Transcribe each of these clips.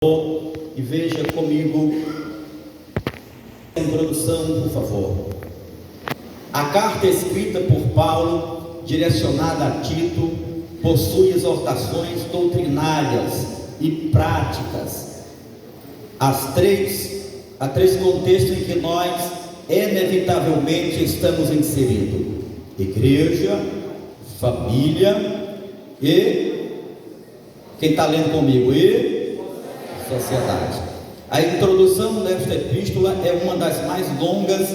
E veja comigo a introdução, por favor. A carta escrita por Paulo, direcionada a Tito, possui exortações doutrinárias e práticas. Há três contextos em que nós inevitavelmente estamos inseridos: igreja, família e, quem está lendo comigo, e sociedade. A introdução desta epístola é uma das mais longas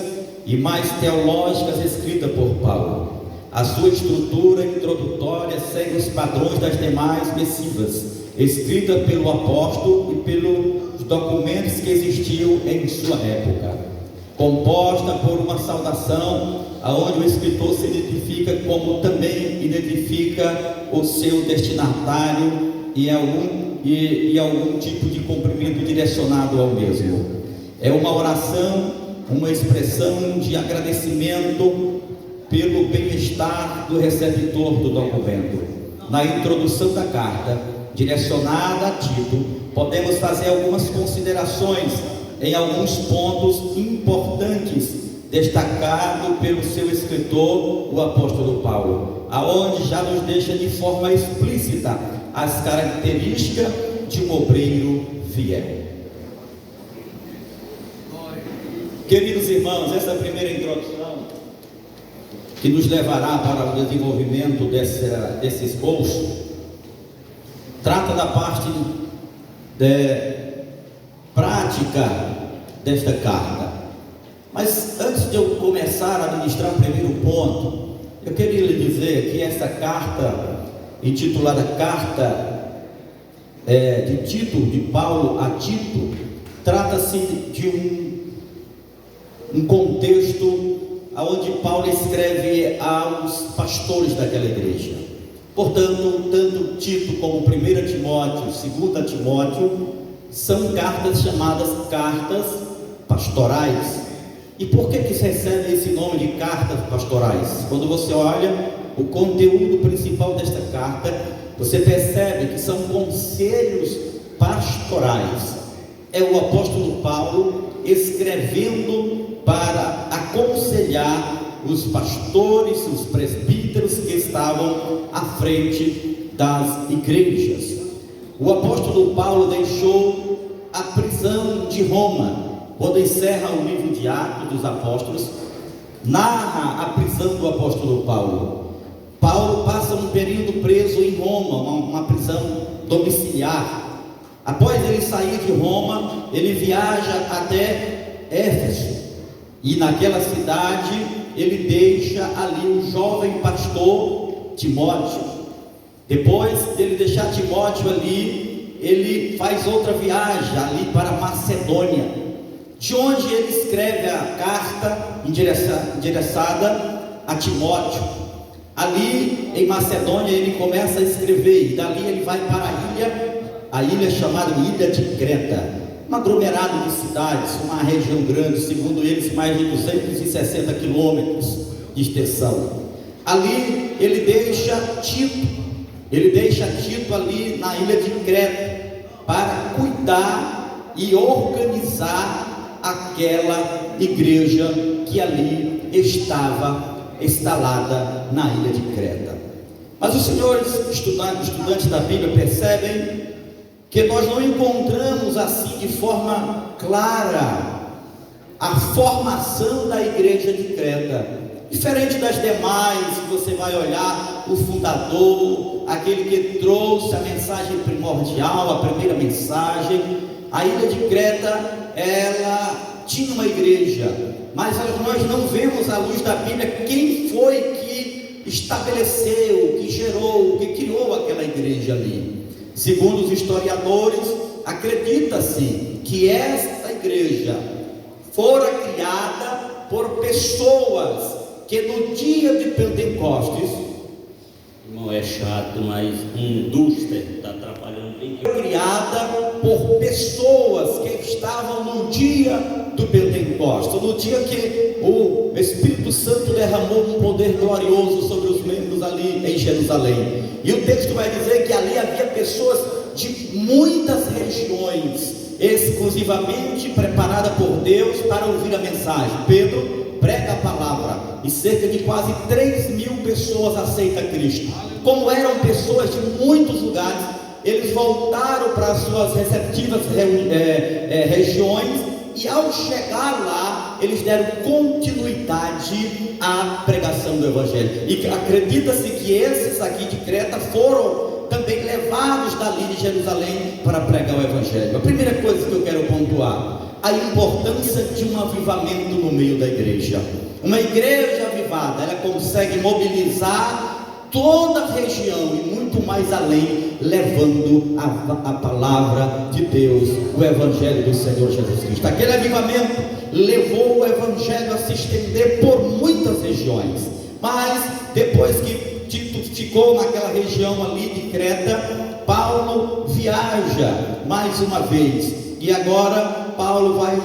e mais teológicas escrita por Paulo. A sua estrutura introdutória segue os padrões das demais missivas, escrita pelo apóstolo e pelos documentos que existiam em sua época. Composta por uma saudação, aonde o escritor se identifica, como também identifica o seu destinatário e algum tipo de cumprimento direcionado ao mesmo. É uma oração, uma expressão de agradecimento pelo bem-estar do receptor do documento. Na introdução da carta, direcionada a Tito, podemos fazer algumas considerações em alguns pontos importantes, destacado pelo seu escritor, o apóstolo Paulo, aonde já nos deixa de forma explícita as características de um obreiro fiel. Queridos irmãos, essa primeira introdução, que nos levará para o desenvolvimento desse esboço, trata da parte prática desta carta. Mas antes de eu começar a ministrar o primeiro ponto, eu queria lhe dizer que essa carta, intitulada Carta de Tito, de Paulo a Tito, trata-se de um contexto onde Paulo escreve aos pastores daquela igreja. Portanto, tanto Tito como 1 Timóteo, 2 Timóteo, são cartas chamadas cartas pastorais. E por que se recebe esse nome de cartas pastorais? Quando você olha o conteúdo principal desta carta, você percebe que são conselhos pastorais. É o apóstolo Paulo escrevendo para aconselhar os pastores, os presbíteros que estavam à frente das igrejas. O apóstolo Paulo deixou a prisão de Roma. Quando encerra o livro de Atos dos Apóstolos, narra a prisão do apóstolo Paulo. Paulo passa um período preso em Roma, uma prisão domiciliar. Após ele sair de Roma, ele viaja até Éfeso, e naquela cidade ele deixa ali um jovem pastor, Timóteo. Depois dele deixar Timóteo ali, ele faz outra viagem ali para Macedônia, de onde ele escreve a carta endereçada a Timóteo. Ali em Macedônia ele começa a escrever, e dali ele vai para a ilha chamada Ilha de Creta, um aglomerado de cidades, uma região grande, segundo eles mais de 260 quilômetros de extensão. Ali ele deixa Tito ali na Ilha de Creta, para cuidar e organizar aquela igreja que ali estava instalada na Ilha de Creta. Mas os senhores estudantes da Bíblia percebem que nós não encontramos assim de forma clara a formação da igreja de Creta. Diferente das demais, você vai olhar o fundador, aquele que trouxe a mensagem primordial, a primeira mensagem. A Ilha de Creta, ela tinha uma igreja, mas nós não vemos à luz da Bíblia quem foi que estabeleceu, que gerou, que criou aquela igreja ali. Segundo os historiadores, acredita-se que esta igreja fora criada por pessoas que no dia de Pentecostes, não é chato, mas indústria está atrapalhando bem. Criada por pessoas que estavam no dia do Pentecostes, no dia que o Espírito Santo derramou um poder glorioso sobre os membros ali em Jerusalém. E o texto vai dizer que ali havia pessoas de muitas regiões, exclusivamente preparada por Deus para ouvir a mensagem. Pedro prega a palavra e cerca de quase 3.000 pessoas aceitam Cristo. Como eram pessoas de muitos lugares, eles voltaram para as suas receptivas regiões, e ao chegar lá, eles deram continuidade à pregação do Evangelho. E acredita-se que esses aqui de Creta foram também levados dali de Jerusalém para pregar o Evangelho. A primeira coisa que eu quero pontuar: a importância de um avivamento no meio da igreja. Uma igreja avivada, ela consegue mobilizar toda a região e muito mais além, levando a palavra de Deus, o Evangelho do Senhor Jesus Cristo. Aquele avivamento levou o Evangelho a se estender por muitas regiões, mas depois que Tito ficou naquela região ali de Creta, Paulo viaja mais uma vez, e agora Paulo vai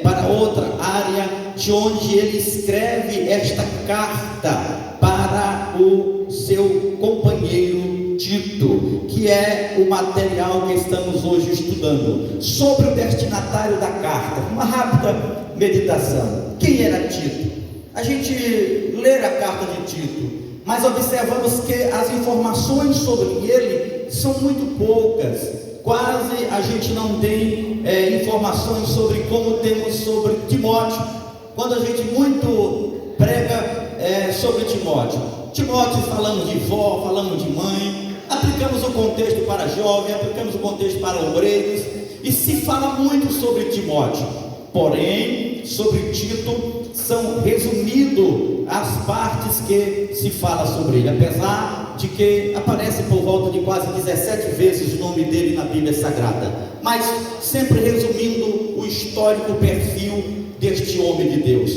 para outra área, de onde ele escreve esta carta para o seu companheiro Tito, que é o material que estamos hoje estudando. Sobre o destinatário da carta, uma rápida meditação. Quem era Tito? A gente lê a carta de Tito, mas observamos que as informações sobre ele são muito poucas. Quase a gente não tem informações sobre como temos sobre Timóteo. Quando a gente muito prega sobre Timóteo, falamos de vó, falamos de mãe, aplicamos o contexto para jovem, aplicamos o contexto para obreiros, e se fala muito sobre Timóteo. Porém, sobre Tito são resumidas as partes que se fala sobre ele, apesar de que aparece por volta de quase 17 vezes o nome dele na Bíblia Sagrada, mas sempre resumindo o histórico perfil deste homem de Deus.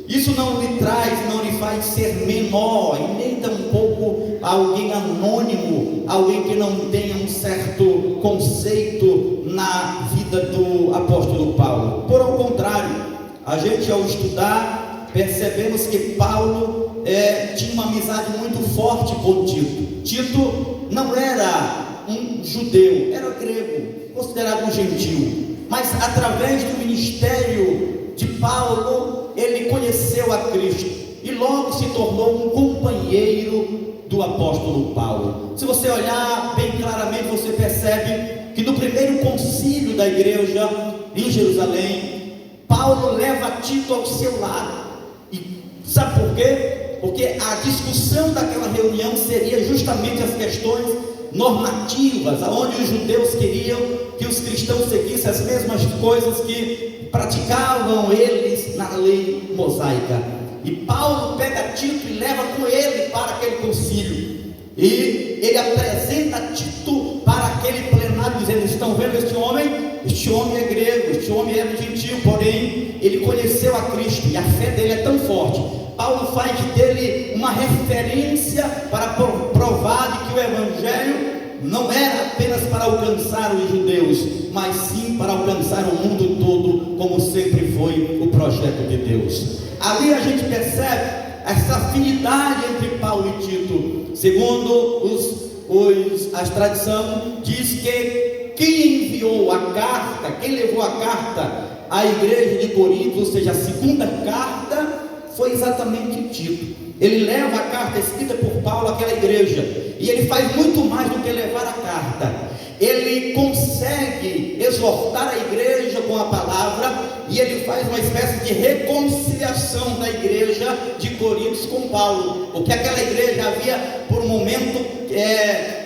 Isso não lhe faz ser menor, e nem tampouco alguém anônimo, alguém que não tenha um certo conceito na vida do apóstolo Paulo. Por ao contrário, a gente ao estudar, percebemos que Paulo tinha uma amizade muito forte com Tito. Tito não era um judeu, era grego, considerado um gentil, mas através do ministério de Paulo, ele conheceu a Cristo e logo se tornou um companheiro do apóstolo Paulo. Se você olhar bem claramente, você percebe que no primeiro concílio da igreja em Jerusalém, Paulo leva Tito ao seu lado. E sabe por quê? Porque a discussão daquela reunião seria justamente as questões normativas, aonde os judeus queriam que os cristãos seguissem as mesmas coisas que praticavam eles na lei mosaica. E Paulo pega Tito e leva com ele para aquele concílio, e ele apresenta Tito para aquele plenário, dizendo: estão vendo este homem? Este homem é grego, este homem é gentil, porém ele conheceu a Cristo e a fé dele é tão forte. Paulo faz dele uma referência para provar de que o Evangelho não era apenas para alcançar os judeus, mas sim para alcançar o mundo todo, como sempre foi o projeto de Deus. Ali a gente percebe essa afinidade entre Paulo e Tito. Segundo a tradição, diz que quem enviou a carta, quem levou a carta à igreja de Corinto, ou seja, a segunda carta, foi exatamente Tito. Ele leva a carta escrita por Paulo àquela igreja, e ele faz muito mais do que levar a carta. Ele consegue exortar a igreja com a palavra, e ele faz uma espécie de reconciliação da igreja de Corinto com Paulo, porque aquela igreja havia por um momento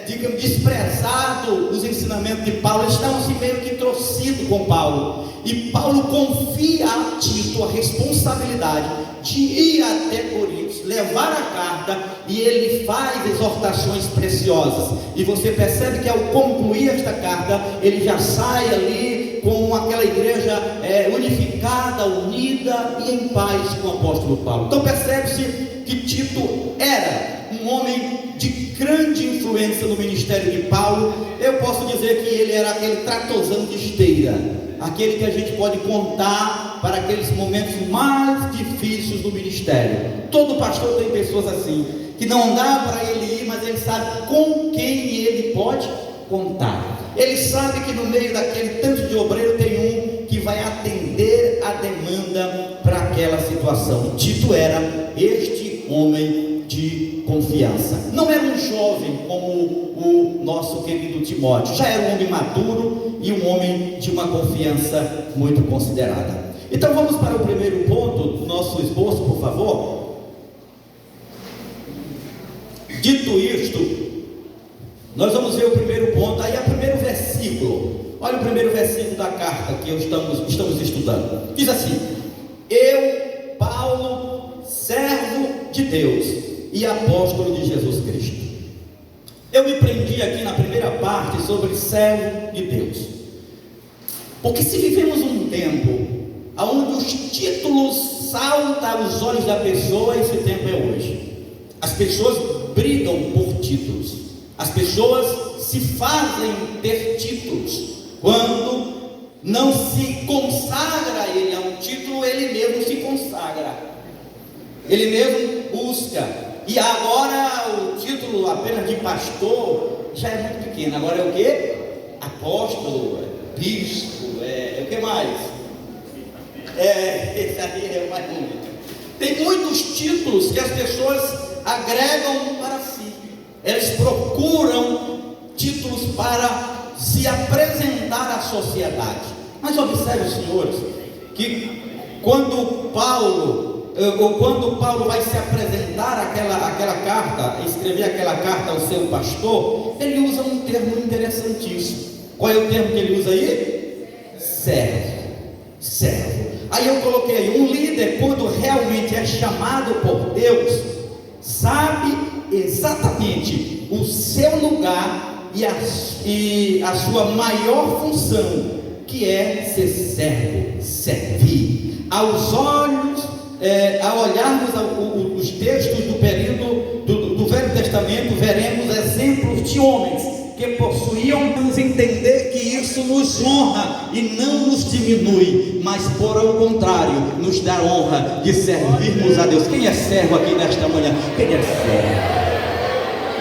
digamos, desprezado os ensinamentos de Paulo. Eles estavam assim meio que torcidos com Paulo, e Paulo confia a Tito a responsabilidade de ir até Corinto, levar a carta, e ele faz exortações preciosas. E você percebe que ao concluir esta carta, ele já sai ali com aquela igreja unificada, unida e em paz com o apóstolo Paulo. Então percebe-se que Tito era um homem de grande influência no ministério de Paulo. Eu posso dizer que ele era aquele tratorzão de esteira, aquele que a gente pode contar para aqueles momentos mais difíceis do ministério. Todo pastor tem pessoas assim, que não dá para ele ir, mas ele sabe com quem ele pode contar. Ele sabe que no meio daquele tanto de obreiro tem um que vai atender a demanda para aquela situação. Tito era este homem de confiança. Não era um jovem como o nosso querido Timóteo, já era um homem maduro e um homem de uma confiança muito considerada. Então vamos para o primeiro ponto do nosso esboço, por favor. Dito isto, nós vamos ver o primeiro ponto, aí é o primeiro versículo. Olha o primeiro versículo da carta que estamos estudando. Diz assim: eu, Paulo, servo de Deus e apóstolo de Jesus Cristo. Eu me prendi aqui na primeira parte sobre servo de Deus, porque se vivemos um tempo onde os títulos saltam aos olhos da pessoa, esse tempo é hoje. As pessoas brigam por títulos, as pessoas se fazem ter títulos. Quando não se consagra ele a um título, ele mesmo se consagra, ele mesmo busca. E agora o título apenas de pastor já é muito pequeno. Agora é o que? Apóstolo, bispo, o que mais? Esse aí é o mais bonito. Tem muitos títulos que as pessoas agregam para si. Eles procuram títulos para se apresentar à sociedade. Mas observe, senhores, que quando Paulo vai se apresentar aquela carta, escrever aquela carta ao seu pastor, ele usa um termo interessantíssimo. Qual é o termo que ele usa aí? Servo. Aí eu coloquei aí: um líder, quando realmente é chamado por Deus, sabe exatamente o seu lugar e a sua maior função, que é ser servo, servir. Ao olharmos os textos do período do Velho Testamento, veremos exemplos de homens que possuíam. Vamos entender que isso nos honra e não nos diminui, mas por ao contrário, nos dá honra de servirmos a Deus. Quem é servo aqui nesta manhã? Quem é servo?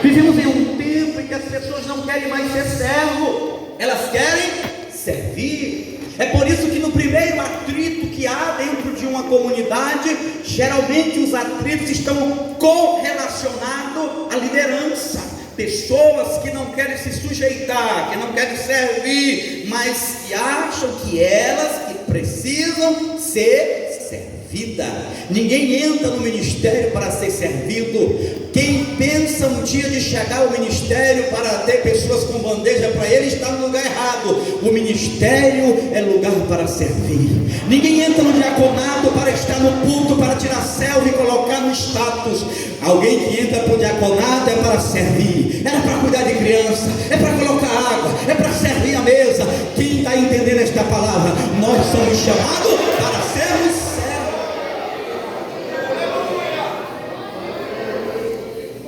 Vivemos em um tempo em que as pessoas não querem mais ser servo, elas querem servir. É por isso que no primeiro atrito que há dentro de uma comunidade, geralmente os atritos estão correlacionados à liderança. Pessoas que não querem se sujeitar, que não querem servir, mas que acham que elas que precisam ser servidas. Ninguém entra no ministério para ser servido. Quem pensa um dia de chegar ao ministério para ter pessoas com bandeja para ele, está no lugar errado. O ministério é lugar para servir. Ninguém entra no diaconato para estar no culto, para tirar selfie e colocar no status. Alguém que entra para o diaconato é para servir, é para cuidar de criança, é para colocar água, é para servir a mesa. Quem está entendendo esta palavra? Nós somos chamados para sermos servos.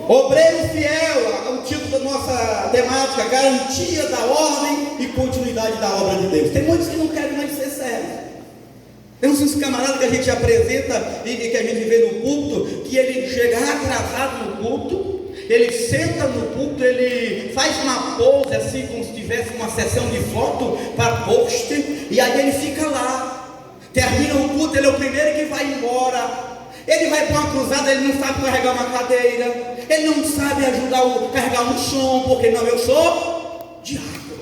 Obreiro fiel, o título da nossa temática: garantia da ordem e continuidade da obra de Deus. Tem muitos que não querem mais ser servos. Temos uns camaradas que a gente apresenta e que a gente vê no culto, que ele chega atrasado no culto, ele senta no culto, ele faz uma pose assim, como se tivesse uma sessão de foto para post, e aí ele fica lá. Termina o culto, ele é o primeiro que vai embora. Ele vai para uma cruzada, ele não sabe carregar uma cadeira, ele não sabe ajudar a carregar um som, porque não, eu sou diácono.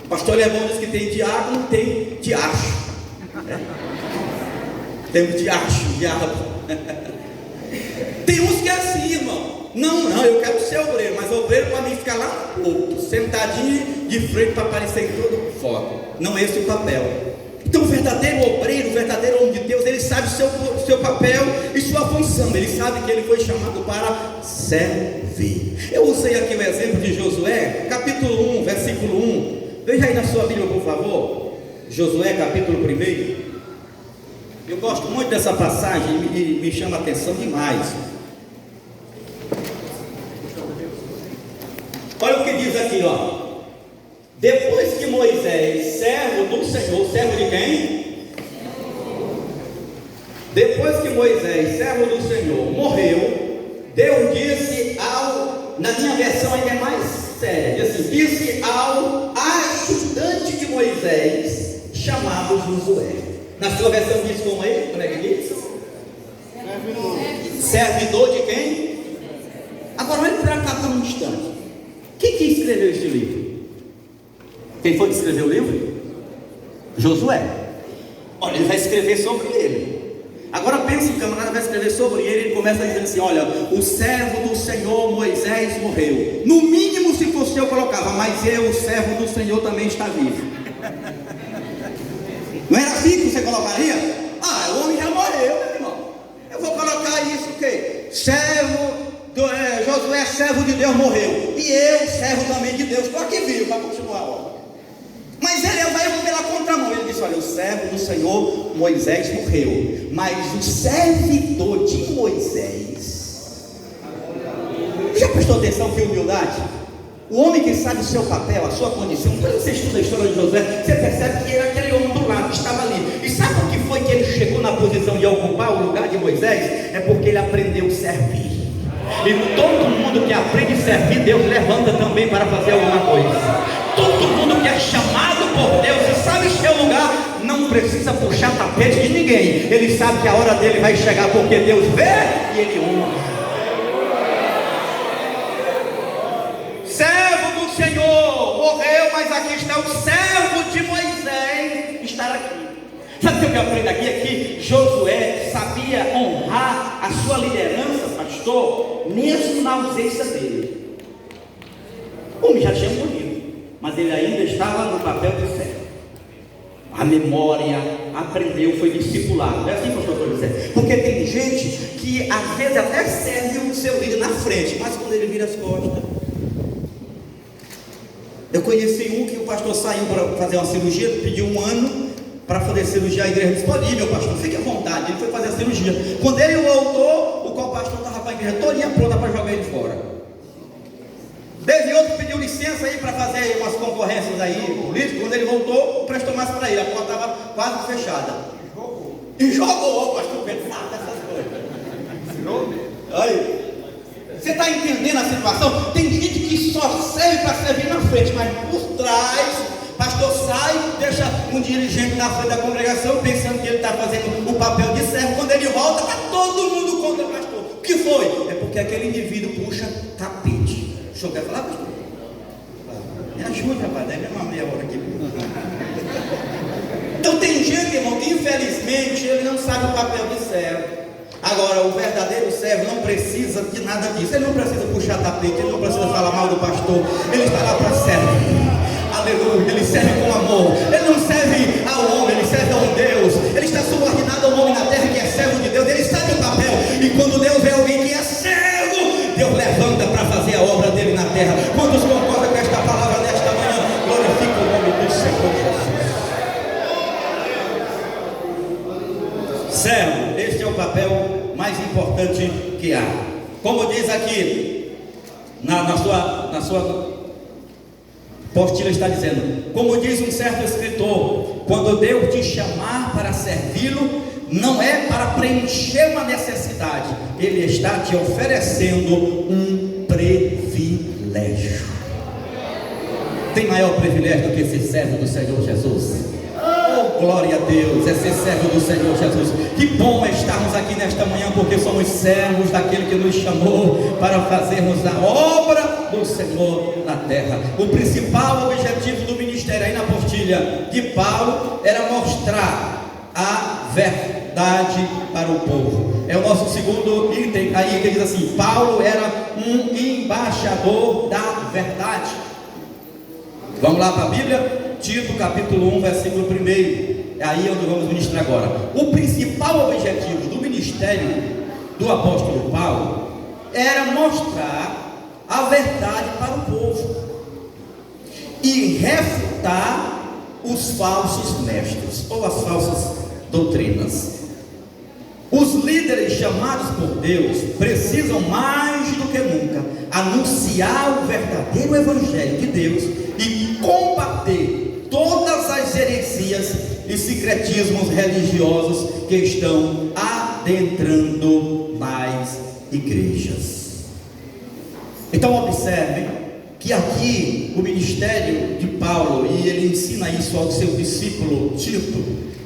O pastor Levão diz que tem diácono, tem diacho. Temos diabo. Tem uns que é assim, irmão. Não, eu quero ser obreiro, mas obreiro para mim ficar lá no culto, sentadinho de frente para aparecer em todo foco. Não é esse o papel. Então o verdadeiro obreiro, o verdadeiro homem de Deus, ele sabe o seu papel e sua função. Ele sabe que ele foi chamado para servir. Eu usei aqui o exemplo de Josué, capítulo 1, versículo 1. Veja aí na sua Bíblia, por favor. Josué, capítulo 1. Eu gosto muito dessa passagem, me chama a atenção demais. Olha o que diz aqui, ó. Depois que Moisés, servo do Senhor, servo de quem? Depois que Moisés, servo do Senhor, morreu, Deus disse na minha versão ainda é mais séria. Diz assim: disse ao ajudante de Moisés, chamado Josué. Na sua versão diz como é? Como é que diz? Servidor de quem? Agora olhe para cá por um instante. Quem que escreveu este livro? Quem foi que escreveu o livro? Josué. Olha, ele vai escrever sobre ele. Agora pense, o camarada vai escrever sobre ele. Ele começa dizendo assim: olha, o servo do Senhor Moisés morreu. No mínimo, se fosse eu, colocava: mas eu, o servo do Senhor, também está vivo. Não era assim que você colocaria? Ah, o homem já morreu, meu irmão. Eu vou colocar isso o quê? Josué, servo de Deus, morreu. E eu, servo também de Deus, estou aqui vivo para continuar a obra. Mas ele vai pela contramão. Ele disse: olha, o servo do Senhor Moisés morreu, mas o servidor de Moisés. Já prestou atenção que humildade? O homem que sabe o seu papel, a sua condição. Quando você estuda a história de Josué, você percebe que ele era aquele homem do lado, que estava ali. E sabe por que foi que ele chegou na posição de ocupar o lugar de Moisés? É porque ele aprendeu a servir. E todo mundo que aprende a servir, Deus levanta também para fazer alguma coisa. Todo mundo que é chamado por Deus e sabe seu lugar, não precisa puxar tapete de ninguém. Ele sabe que a hora dele vai chegar, porque Deus vê e ele honra. Servo do Senhor morreu, mas aqui está o servo de Moisés, está aqui. Sabe o que eu aprendo aqui? É que Josué sabia honrar a sua liderança, pastor, mesmo na ausência dele. O homem já tinha morrido, mas ele ainda estava no papel de servo. A memória, aprendeu, foi discipulado. É assim, pastor, estou dizendo. Porque tem gente que às vezes até serve o seu líder na frente, mas quando ele vira as costas. Eu conheci um que o pastor saiu para fazer uma cirurgia, pediu 1 ano para fazer cirurgia. A igreja disse: pode ir, meu pastor, fique à vontade. Ele foi fazer a cirurgia. Quando ele voltou, o qual pastor estava para a igreja todinha pronta para jogar ele fora. Teve outro que pediu licença aí para fazer umas concorrências aí políticas. Quando ele voltou, prestou mais para ele, a porta estava quase fechada. E jogou, pastor Pedro, nada dessas coisas. Aí, você está entendendo a situação? Tem gente que só serve para servir na frente, mas por trás, pastor sai, deixa um dirigente na frente da congregação, pensando que ele está fazendo o papel de servo. Quando ele volta, está todo mundo contra o pastor. O que foi? É porque aquele indivíduo puxa tapete. O senhor quer falar, pastor? Me ajude, rapaz, deve uma meia hora aqui. Então tem gente, irmão, que infelizmente ele não sabe o papel de servo. Agora, o verdadeiro servo não precisa de nada disso. Ele não precisa puxar tapete, ele não precisa falar mal do pastor. Ele está lá para servir. Aleluia, ele serve com amor. Ele não serve ao homem, ele serve a um Deus. Ele está subordinado ao homem na terra que é servo de Deus. Ele sabe o papel. E quando Deus vê alguém que é servo, Deus levanta para fazer a obra dele na terra. Quantos concordam com esta palavra nesta manhã? Glorifica o nome do Senhor Jesus. Servo, este é o papel mais importante que há. Como diz aqui na sua postilha, está dizendo, como diz um certo escritor, quando Deus te chamar para servi-lo, não é para preencher uma necessidade, Ele está te oferecendo um privilégio. Tem maior privilégio do que ser servo do Senhor Jesus? Oh, glória a Deus, é ser servo do Senhor Jesus. Que bom é estarmos aqui nesta manhã, porque somos servos daquele que nos chamou para fazermos a obra do Senhor na terra. O principal objetivo do ministério aí na postilha de Paulo era mostrar a verdade para o povo. É o nosso segundo item aí, que diz assim: Paulo era um embaixador da verdade. Vamos lá para a Bíblia? Tito capítulo 1, versículo 1. É aí onde vamos ministrar agora. O principal objetivo do ministério do apóstolo Paulo era mostrar a verdade para o povo e refutar os falsos mestres ou as falsas doutrinas. Os líderes chamados por Deus precisam mais do que nunca anunciar o verdadeiro evangelho de Deus e combater todas as heresias e secretismos religiosos que estão adentrando nas igrejas. Então observem que aqui o ministério de Paulo, e ele ensina isso ao seu discípulo Tito,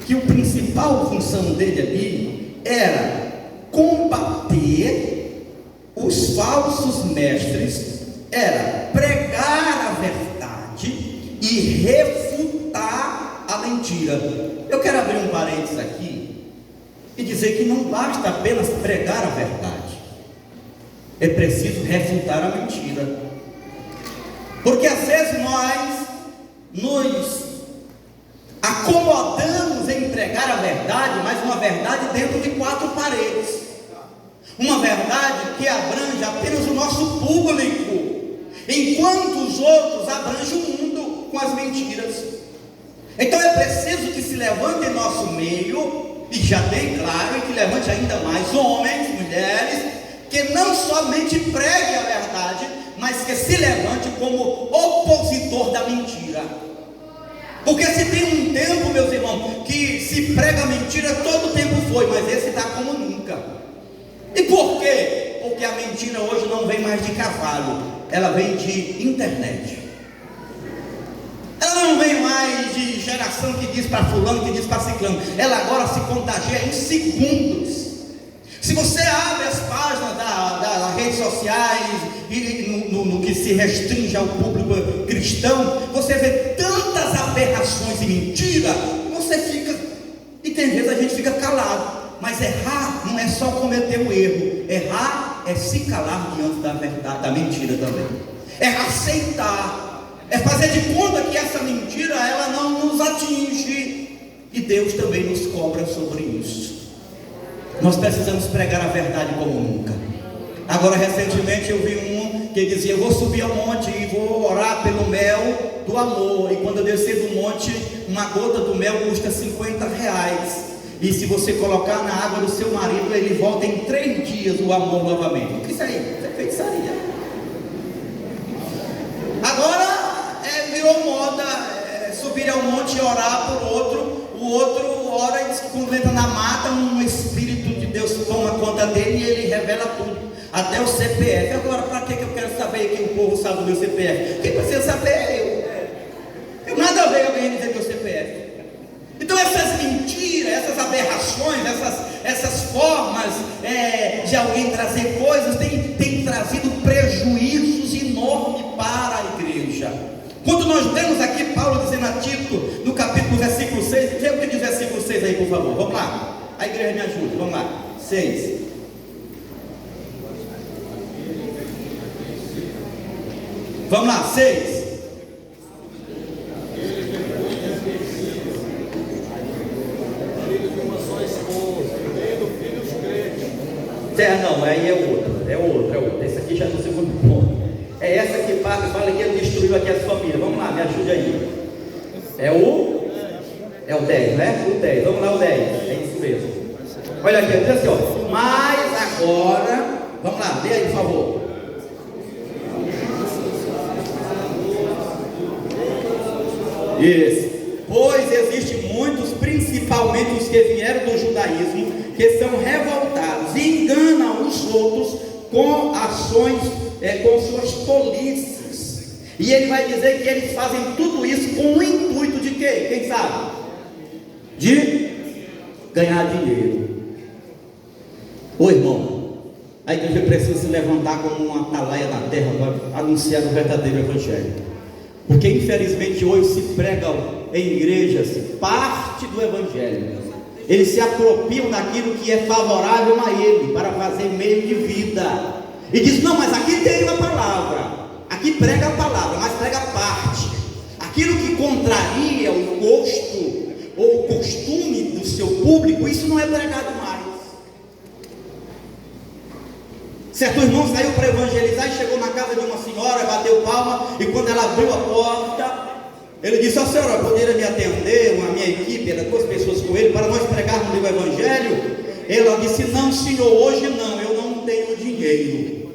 que a principal função dele ali era combater os falsos mestres, era pregar a verdade e refutar a mentira. Eu quero abrir um parênteses aqui e dizer que não basta apenas pregar a verdade, é preciso refutar a mentira. Porque às vezes nós nos acomodamos em pregar a verdade, mas uma verdade dentro de quatro paredes, uma verdade que abrange apenas o nosso público, enquanto os outros abrangem o mundo com as mentiras. Então é preciso que se levante em nosso meio, e já tem claro, e que levante ainda mais homens, mulheres, que não somente pregue a verdade, mas que se levante como opositor da mentira. Porque se tem um tempo, meus irmãos, que se prega a mentira, todo tempo foi, mas esse está como nunca. E por quê? Porque a mentira hoje não vem mais de cavalo, ela vem de internet. Ela não vem mais de geração que diz para fulano, que diz para ciclano. Ela agora se contagia em segundos. Se você abre as páginas das redes sociais e no que se restringe ao público cristão, você vê tantas aberrações e mentira, você fica, e tem vezes a gente fica calado. Mas errar não é só cometer um erro, errar é se calar diante da verdade, da mentira também, é aceitar, é fazer de conta que essa mentira ela não nos atinge, e Deus também nos cobra sobre isso. Nós precisamos pregar a verdade como nunca. Agora recentemente eu vi um que dizia: eu vou subir ao monte e vou orar pelo mel do amor, e quando eu descer do monte, uma gota do mel custa R$50, e se você colocar na água do seu marido, ele volta em 3 dias o amor novamente. O que é isso aí? Isso é feitiçaria. Agora virou moda subir ao monte e orar por outro. O outro ora e diz que quando entra na mata, um Espírito de Deus toma conta dele e ele revela tudo, até o CPF. Agora, para que eu quero saber que o povo sabe o meu CPF? Quem precisa saber é eu. Eu nada a ver alguém dizer meu CPF. Então essas mentiras, essas aberrações, essas formas de alguém trazer coisas, tem trazido prejuízos enormes para a igreja. Quando nós vemos aqui Paulo dizendo a Tito, no capítulo versículo 6, vê o que diz o versículo 6 aí, por favor, vamos lá, a igreja me ajuda, vamos lá, 6. Vamos lá, 6. Não, aí é outra. Esse aqui já é o segundo ponto. É essa que fala que ele destruiu aqui as famílias. Vamos lá, me ajude aí. É o 10, né? O 10, vamos lá, o 10. É isso mesmo. Olha aqui, diz assim, ó. Mas agora, vamos lá, lê aí, por favor. Isso. Pois existem muitos, principalmente os que vieram do judaísmo, que são revoltados e enganam os outros com ações, com suas tolices. E ele vai dizer que eles fazem tudo isso com o intuito de quê? Quem sabe? De ganhar dinheiro. Ô irmão, a igreja precisa se levantar como uma atalaia na terra para anunciar o verdadeiro evangelho. Porque infelizmente hoje se pregam em igrejas parte do evangelho. Eles se apropriam daquilo que é favorável a ele, para fazer meio de vida. E diz: não, mas aqui tem uma palavra, aqui prega a palavra, mas prega parte. Aquilo que contraria o gosto ou o costume do seu público, isso não é pregado mais. Certo irmão saiu para evangelizar e chegou na casa de uma senhora, bateu palma, e quando ela abriu a porta, ele disse: a senhora poderia me atender, a minha equipe, era 2 pessoas com ele, para nós pregarmos o evangelho? Ela disse: não senhor, hoje não, eu não tenho dinheiro.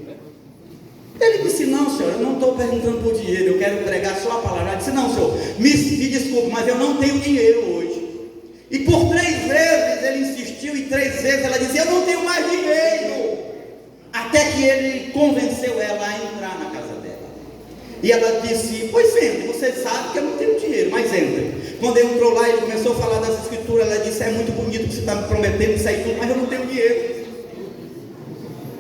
Ele disse: não senhor, eu não estou perguntando por dinheiro, eu quero pregar só a palavra. Ela disse: não senhor, me desculpe, mas eu não tenho dinheiro hoje. E por 3 vezes ele insistiu, e 3 vezes ela disse: eu não tenho mais dinheiro. Até que ele convenceu ela a entrar na casa dela. E ela disse: pois entra, você sabe que eu não tenho dinheiro, mas entra. Quando ele entrou lá, ele começou a falar das escrituras. Ela disse: é muito bonito que você está me prometendo isso aí tudo, mas eu não tenho dinheiro.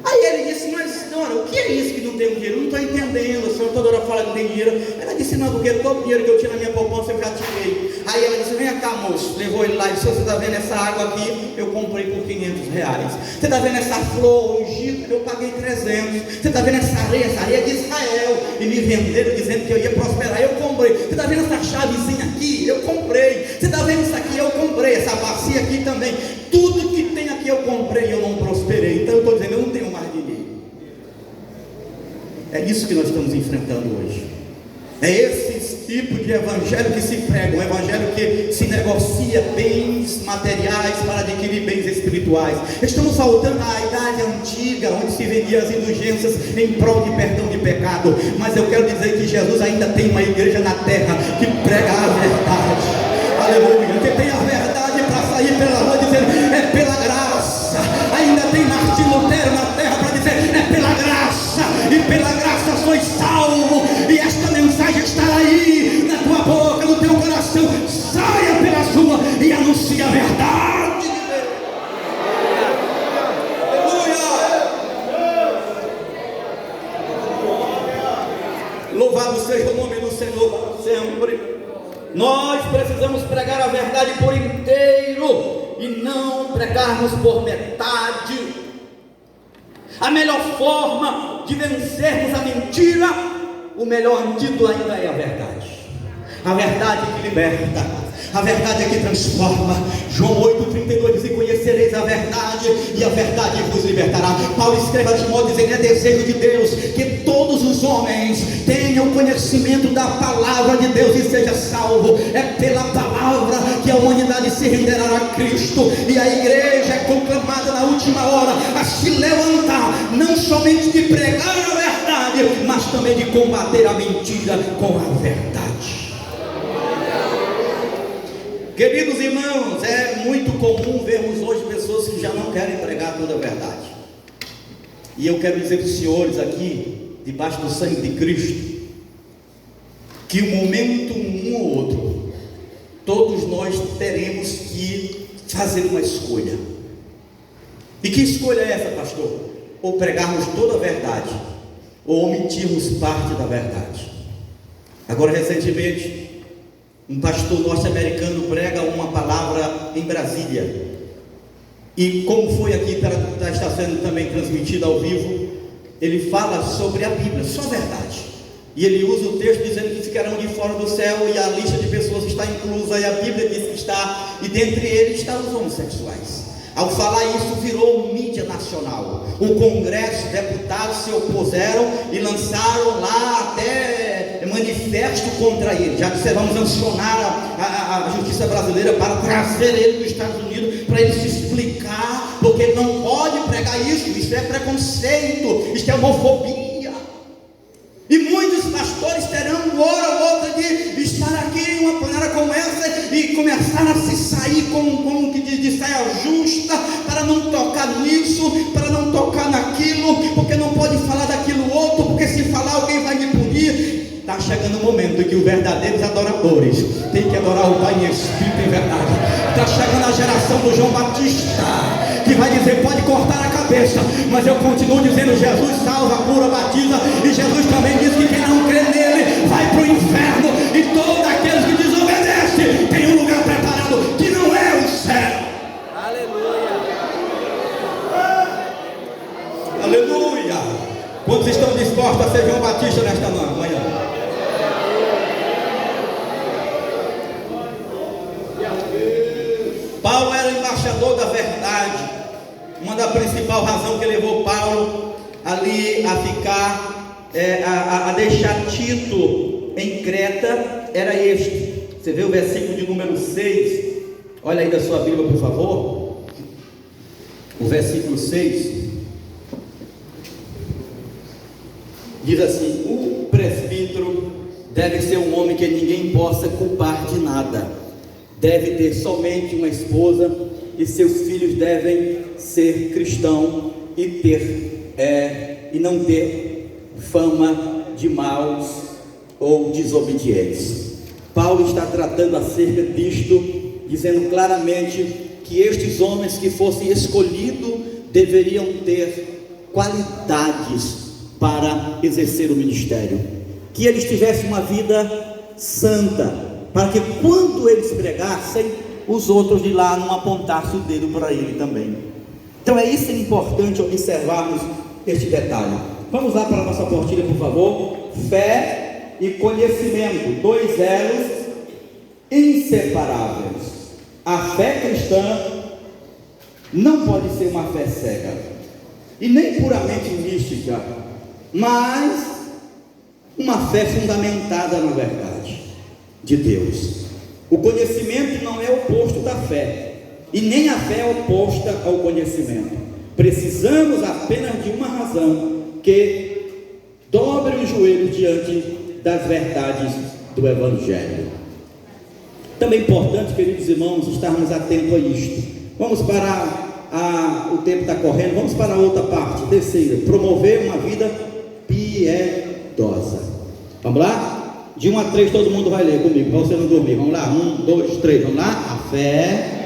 Aí ele disse: mas senhora, o que é isso que não tem dinheiro? Eu não estou entendendo, a senhora toda hora fala que não tem dinheiro. Ela disse: não, porque todo o dinheiro que eu tinha na minha poupança eu já tirei. Aí ela disse: vem cá, moço. Levou ele lá e disse: você está vendo essa água aqui? Eu comprei por R$500. Você está vendo essa flor ungida? Eu paguei 300. Você está vendo essa areia? Essa areia é de Israel. E me venderam dizendo que eu ia prosperar. Eu comprei. Você está vendo essa chavezinha aqui? Eu comprei. Você está vendo isso aqui? Eu comprei. Essa bacia aqui também. Tudo que tem aqui eu comprei e eu não prosperei. Então eu estou dizendo: eu não tenho mais dinheiro. É isso que nós estamos enfrentando hoje. É esse tipo de evangelho que se prega, um evangelho que se negocia bens materiais para adquirir bens espirituais. Estamos voltando à idade antiga, onde se vendia as indulgências em prol de perdão de pecado. Mas eu quero dizer que Jesus ainda tem uma igreja na terra que prega a verdade. Aleluia, que tem a verdade para sair pela rua dizendo: é pela graça. Ainda tem Martim Lutero na terra para dizer: é pela graça, e pela graça sois salvo. E esta mensagem está aí na tua boca, no teu coração. Saia pela sua e anuncie a verdade de Deus. Aleluia. Louvado seja o nome do Senhor para sempre. Nós precisamos pregar a verdade por inteiro e não pregarmos por metade. A melhor forma de vencermos a mentira, o melhor antídoto ainda é a verdade. A verdade que liberta, a verdade é que transforma. João 8,32 diz: e conhecereis a verdade, e a verdade vos libertará. Paulo escreve a Timóteo dizendo: é desejo de Deus que todos os homens tenham conhecimento da palavra de Deus e seja salvo. É pela palavra que a humanidade se renderá a Cristo, e a igreja é conclamada na última hora a se levantar, não somente de pregar a verdade, mas também de combater a mentira com a verdade. Queridos irmãos, é muito comum vermos hoje pessoas que já não querem pregar toda a verdade. E eu quero dizer para os senhores aqui, debaixo do sangue de Cristo, que um momento um ou outro, todos nós teremos que fazer uma escolha. E que escolha é essa, pastor? Ou pregarmos toda a verdade, ou omitirmos parte da verdade. Agora, recentemente, um pastor norte-americano prega uma palavra em Brasília. E como foi aqui, está sendo também transmitido ao vivo, ele fala sobre a Bíblia, só a verdade. E ele usa o texto dizendo que ficarão de fora do céu, e a lista de pessoas está inclusa, e a Bíblia diz que está, e dentre eles estão os homossexuais. Ao falar isso, virou mídia nacional. O Congresso, deputados se opuseram e lançaram lá até manifesto contra ele. Já disseram: vamos sancionar a justiça brasileira para trazer ele dos Estados Unidos, para ele se explicar, porque ele não pode pregar isso. Isso é preconceito, isso é homofobia. E muitos pastores terão hora ou outra de estar aqui em uma panela como essa e começar a se sair como que de saia justa, para não tocar nisso, para não tocar naquilo, porque não pode falar daquilo outro, porque se falar alguém vai me punir. Está chegando o momento em que os verdadeiros adoradores têm que adorar o Pai em espírito e em verdade. Está chegando a geração do João Batista, que vai dizer: pode cortar a cabeça, mas eu continuo dizendo: Jesus salva, cura, batiza. E Jesus também diz que quem não crê nele vai para o inferno, e todos aqueles que desobedecem têm um lugar preparado que não é o céu. Aleluia. Aleluia. Quantos estão dispostos a ser João Batista nesta manhã? Paulo era o embaixador da verdade. Uma da principal razão que levou Paulo ali a ficar, a deixar Tito em Creta, era este. Você vê o versículo de número 6, olha aí da sua Bíblia, por favor. O versículo 6 diz assim: o presbítero deve ser um homem que ninguém possa culpar de nada, deve ter somente uma esposa, e seus filhos devem ser cristãos e não ter fama de maus ou desobedientes. Paulo está tratando acerca disto, dizendo claramente que estes homens que fossem escolhidos deveriam ter qualidades para exercer o ministério, que eles tivessem uma vida santa, para que quando eles pregassem, os outros de lá não apontassem o dedo para ele também. Então é isso importante observarmos este detalhe. Vamos lá para a nossa portilha, por favor. Fé e conhecimento, 2 elos inseparáveis. A fé cristã não pode ser uma fé cega e nem puramente mística, mas uma fé fundamentada na verdade de Deus. O conhecimento não é oposto da fé, e nem a fé é oposta ao conhecimento. Precisamos apenas de uma razão, que dobre os joelhos diante das verdades do Evangelho. Também é importante, queridos irmãos, estarmos atentos a isto. Vamos para o tempo está correndo, vamos para a outra parte, terceira, promover uma vida piedosa. Vamos lá? De 1 a 3 todo mundo vai ler comigo, para você não dormir. Vamos lá, 1, 2, 3, vamos lá? A fé.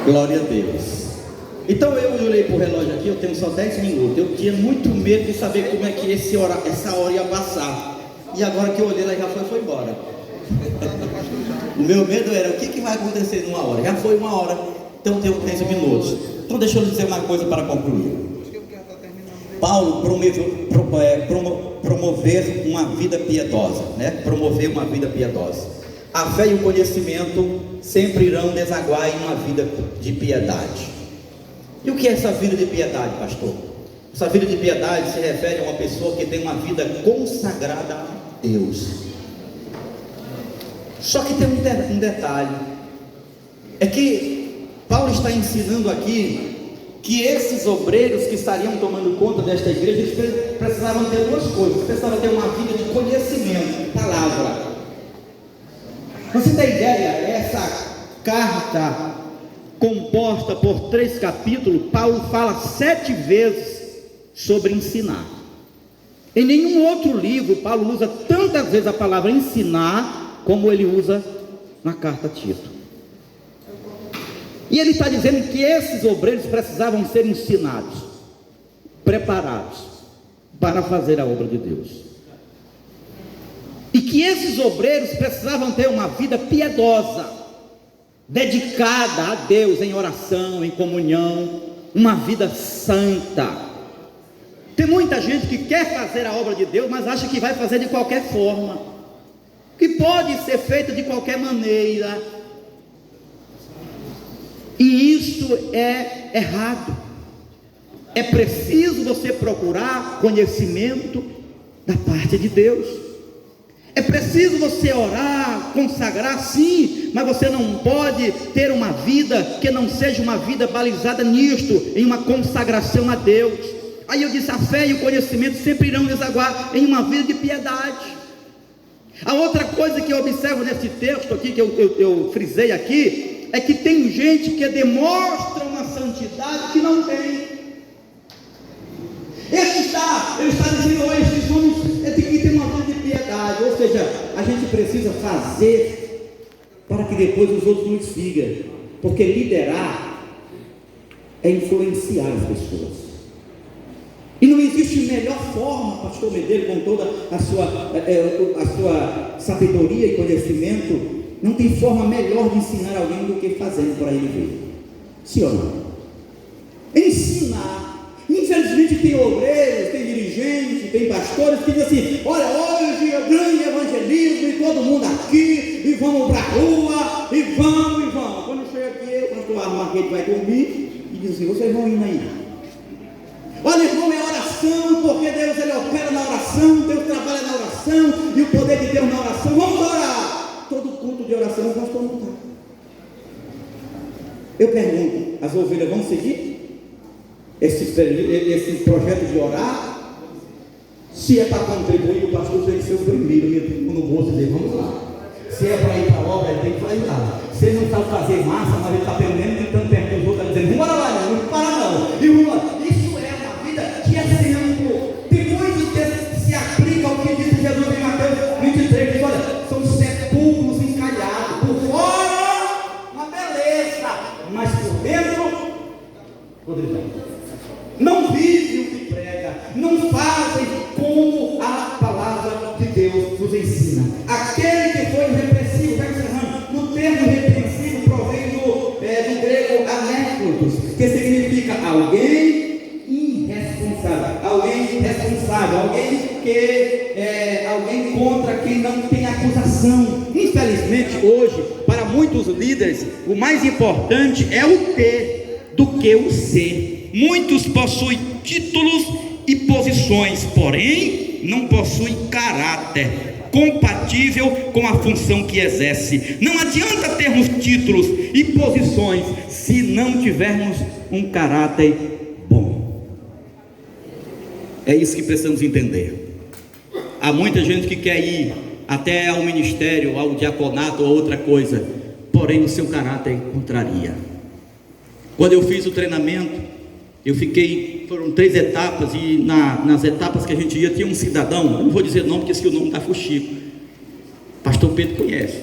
Glória a Deus. Então eu olhei para o relógio aqui, eu tenho só 10 minutos. Eu tinha muito medo de saber como é que essa hora ia passar. E agora que eu olhei, ela já foi embora. O meu medo era, o que vai acontecer numa hora? Já foi 1 hora, então eu tenho 15 minutos. Então deixa eu dizer uma coisa para concluir. Paulo promover uma vida piedosa, né? Promover uma vida piedosa. A fé e o conhecimento sempre irão desaguar em uma vida de piedade. E o que é essa vida de piedade, pastor? Essa vida de piedade se refere a uma pessoa que tem uma vida consagrada a Deus. Só que tem um detalhe, é que Paulo está ensinando aqui que esses obreiros que estariam tomando conta desta igreja, eles precisavam ter 2 coisas. Precisavam ter uma vida de conhecimento, palavra. Você tem ideia? Essa carta composta por 3 capítulos, Paulo fala 7 vezes sobre ensinar. Em nenhum outro livro Paulo usa tantas vezes a palavra ensinar como ele usa na carta a Tito. E ele está dizendo que esses obreiros precisavam ser ensinados, preparados para fazer a obra de Deus. E que esses obreiros precisavam ter uma vida piedosa, dedicada a Deus em oração, em comunhão, uma vida santa. Tem muita gente que quer fazer a obra de Deus, mas acha que vai fazer de qualquer forma, que pode ser feita de qualquer maneira, e isso é errado. É preciso você procurar conhecimento da parte de Deus. É preciso você orar, consagrar, sim, mas você não pode ter uma vida que não seja uma vida balizada nisto, em uma consagração a Deus. Aí eu disse, a fé e o conhecimento sempre irão desaguar em uma vida de piedade. A outra coisa que eu observo nesse texto aqui, que eu frisei aqui, é que tem gente que demonstra uma santidade que não tem. Ele está dizendo, esses homens tem que ter uma vida de piedade, ou seja, a gente precisa fazer para que depois os outros nos sigam, porque liderar é influenciar as pessoas, e não existe melhor forma, pastor Medeiros, com toda a sua sabedoria e conhecimento, não tem forma melhor de ensinar alguém do que fazendo para ele ver, sim ou não? Ensinar, infelizmente infelizmente tem obreiros, tem dirigentes, tem pastores que dizem assim: olha, hoje é grande evangelismo e todo mundo aqui, e vamos para a rua, e vamos. Quando chega aqui, o pastor Armaquete vai dormir e diz assim: vocês vão indo aí. Olha, irmão, é oração, porque Deus ele opera na oração, Deus trabalha na oração, e o poder de Deus na oração. Vamos orar. Todo culto de oração o pastor não está. Eu pergunto: as ovelhas vão seguir esse projeto de orar? Se é para contribuir, o pastor tem que ser o primeiro, no bolso, dizer: vamos lá. Se é para ir para a obra, ele tem que ir lá. Se ele não sabe fazer massa, mas ele está aprendendo, tentando perto dos outros, dizendo: vamos lá, não para não. E isso é uma vida que é exemplo. Tem muitos desses que se aplicam ao que diz Jesus em Mateus 23, diz: olha, são sepulcros encalhados, por fora uma beleza, mas por dentro podridão. Não vivem o que prega, não fazem como a palavra de Deus nos ensina. Aquele que foi irrepreensível, no termo irrepreensível provém do grego anécdotos, que significa alguém irresponsável, alguém contra quem não tem acusação. Infelizmente hoje, para muitos líderes, o mais importante é o ter do que o ser. Muitos possuem títulos e posições, porém não possuem caráter compatível com a função que exerce. Não adianta termos títulos e posições se não tivermos um caráter bom. É isso que precisamos entender. Há muita gente que quer ir até ao ministério, ao diaconato ou outra coisa, porém o seu caráter contraria. Quando eu fiz o treinamento, foram 3 etapas, e nas etapas que a gente ia, tinha um cidadão, eu não vou dizer nome, porque esse o nome da Fuxico, pastor Pedro conhece,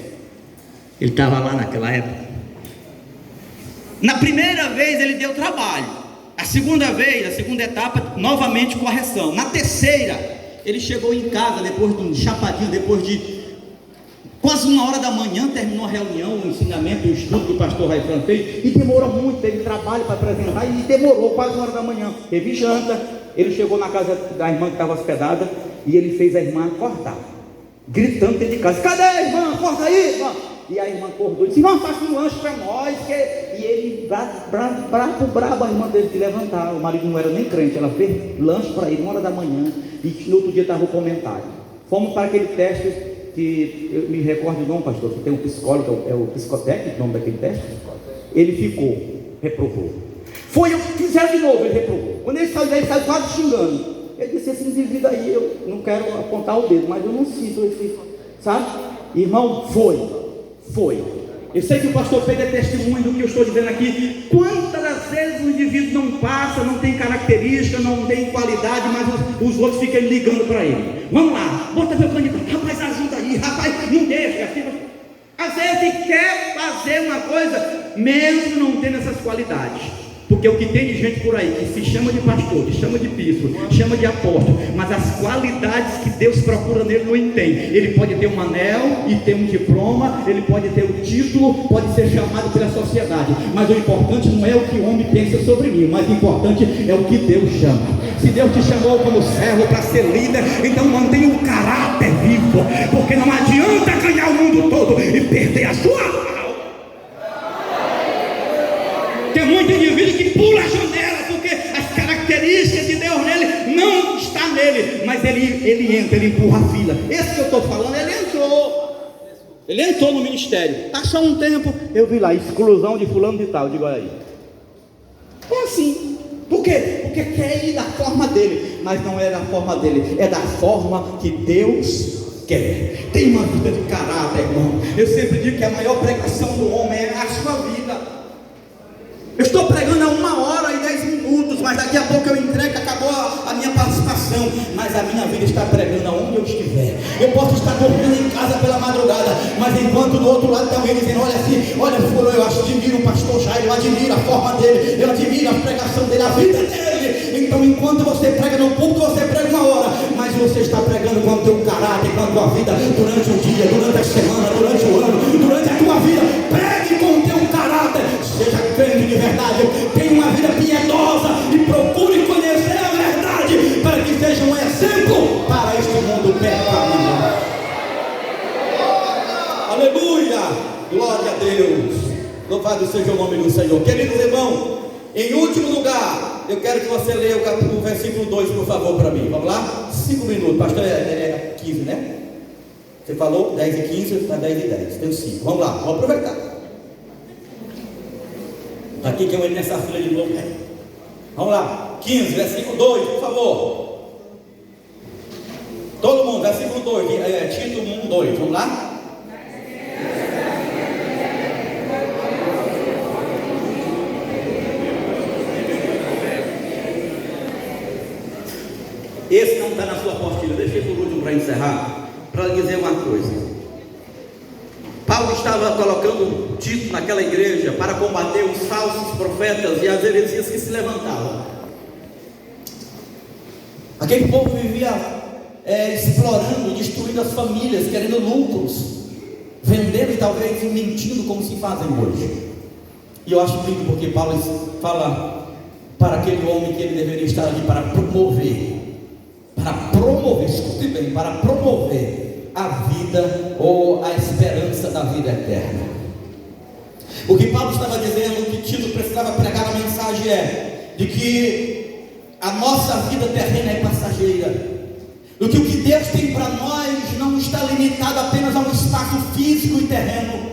ele estava lá naquela época. Na primeira vez ele deu trabalho, a segunda etapa, novamente correção. Na terceira, ele chegou em casa, depois de um chapadinho, depois de quase 1h da manhã, terminou a reunião, o ensinamento, o estudo que o pastor Raifran fez, e demorou muito, teve trabalho para apresentar, e demorou quase 1h da manhã, teve janta. Ele chegou na casa da irmã que estava hospedada, e ele fez a irmã acordar, gritando dentro de casa: cadê a irmã? Acorda aí, irmã. E a irmã acordou e disse: não, faça um lanche para nós. E ele, brabo, a irmã teve que levantar. O marido não era nem crente, ela fez lanche para ele 1h da manhã, e no outro dia estava o comentário. Fomos para aquele teste, que eu me recordo o nome, pastor, que tem um psicólogo, é o psicotécnico, o nome daquele teste. Ele ficou, reprovou. Fizeram de novo, ele reprovou. Quando ele saiu quase xingando. Ele disse: esse indivíduo aí, eu não quero apontar o dedo, mas eu não sinto esse, sabe? Irmão, foi. Eu sei que o pastor Pedro é testemunho do que eu estou dizendo aqui. Quantas das vezes o indivíduo não passa, não tem característica, não tem qualidade, mas os outros ficam ligando para ele: vamos lá, bota meu candidato, rapaz, ajuda aí, rapaz, não deixa. Às vezes quer fazer uma coisa, mesmo não tendo essas qualidades. Porque o que tem de gente por aí que se chama de pastor, que chama de bispo, chama de apóstolo, mas as qualidades que Deus procura nele não tem. Ele pode ter um anel e ter um diploma, ele pode ter um título, pode ser chamado pela sociedade, mas o importante não é o que o homem pensa sobre mim, o mais importante é o que Deus chama. Se Deus te chamou como servo para ser líder, então mantenha o caráter vivo, porque não adianta ganhar o mundo todo e perder a sua alma. Tem muito indivíduo que pula a janela, porque as características de Deus nele não está nele, mas ele entra, ele empurra a fila. Esse que eu estou falando, ele entrou no ministério, passou um tempo, eu vi lá, exclusão de fulano de tal, eu digo: olha aí, é assim. Por quê? Porque quer ir da forma dele, mas não é da forma dele, é da forma que Deus quer. Tem uma vida de caráter, irmão. Eu sempre digo que a maior pregação do homem é a sua vida. Eu estou pregando há 1h10, mas daqui a pouco eu entrego, acabou a minha participação, mas a minha vida está pregando aonde eu estiver. Eu posso estar dormindo em casa pela madrugada, mas enquanto do outro lado tem alguém dizendo: olha assim, olha fulano, eu admiro o pastor Jair, eu admiro a forma dele, eu admiro a pregação dele, a vida dele. Então enquanto você prega no púlpito, você prega 1 hora, mas você está pregando com o teu caráter, com a tua vida, durante o dia, durante a semana, durante o ano, durante a tua vida. Pregue com o teu caráter, seja crente de verdade, tenha uma vida piedosa e procure conhecer a verdade. Glória a Deus. Louvado seja o nome do Senhor. Queridos irmãos, em último lugar, eu quero que você leia o versículo 2, por favor, para mim. Vamos lá? 5 minutos. Pastor, é 15, né? Você falou 10 e 15, está 10 e 10. Tem 5. Vamos lá, vamos aproveitar. Aqui que eu entro nessa fila de novo. Vamos lá. 15, versículo 2, por favor. Todo mundo, versículo 2, Tito 1, 2. Vamos lá? Esse não está na sua apostila. Deixei por último para encerrar, para dizer uma coisa. Paulo estava colocando Tito naquela igreja para combater os falsos profetas e as heresias que se levantavam. Aquele povo vivia explorando, destruindo as famílias, querendo lucros, vendendo e talvez mentindo como se fazem hoje. E eu acho lindo porque Paulo fala para aquele homem que ele deveria estar ali para promover, escute bem, para promover a vida ou a esperança da vida eterna. O que Paulo estava dizendo, que Tito precisava pregar a mensagem de que a nossa vida terrena é passageira, do que o que Deus tem para nós não está limitado apenas a um espaço físico e terreno.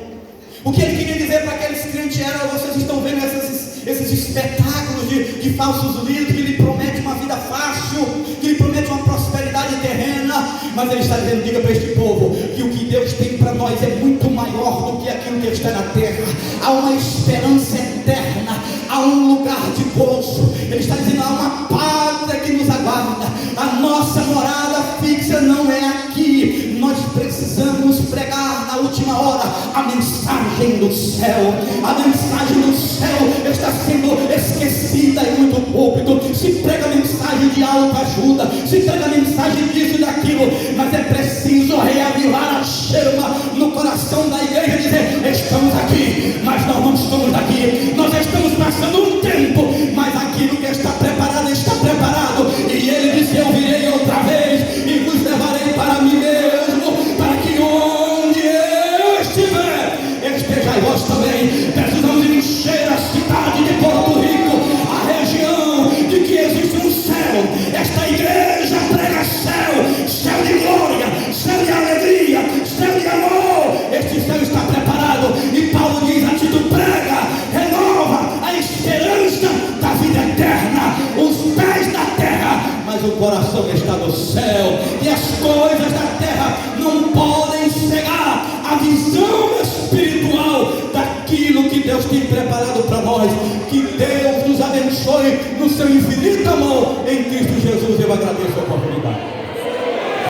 O que ele queria dizer para aqueles crentes era: vocês estão vendo esses espetáculos de falsos líderes que lhe prometem uma vida fácil, que lhe prometem uma prosperidade terrena, mas ele está dizendo: diga para este povo que o que Deus tem para nós é muito maior do que aquilo que está na terra. Há uma esperança eterna, há um lugar de gozo. Ele está dizendo: há uma pátria que nos aguarda. A nossa morada fixa não é aqui. Nós precisamos pregar na última hora a mensagem do céu. A mensagem do céu está sendo esquecida em muito púlpito. Se prega a mensagem de autoajuda, se prega a mensagem disso e daquilo, mas é preciso reavivar a chama no coração da igreja e dizer: estamos aqui, mas nós não estamos daqui. Nós estamos passando um tempo, mas aquilo que está preparado, está preparado. E ele disse: eu virei outra vez e vos levarei para mim mesmo, para que onde eu estiver, estejais vós também. Precisamos encher a cidade de Porto Rico, a região de que existe um céu. Esta igreja prega céu, céu de glória, céu de alegria, céu de amor. Este céu está preparado, e Paulo diz a Tito: prega, renova a esperança da vida eterna. Os pés na terra, mas o coração está no céu, e as coisas da terra não podem cegar a visão espiritual daquilo que Deus tem preparado para nós. Que Deus nos abençoe no seu infinito amor em Cristo Jesus.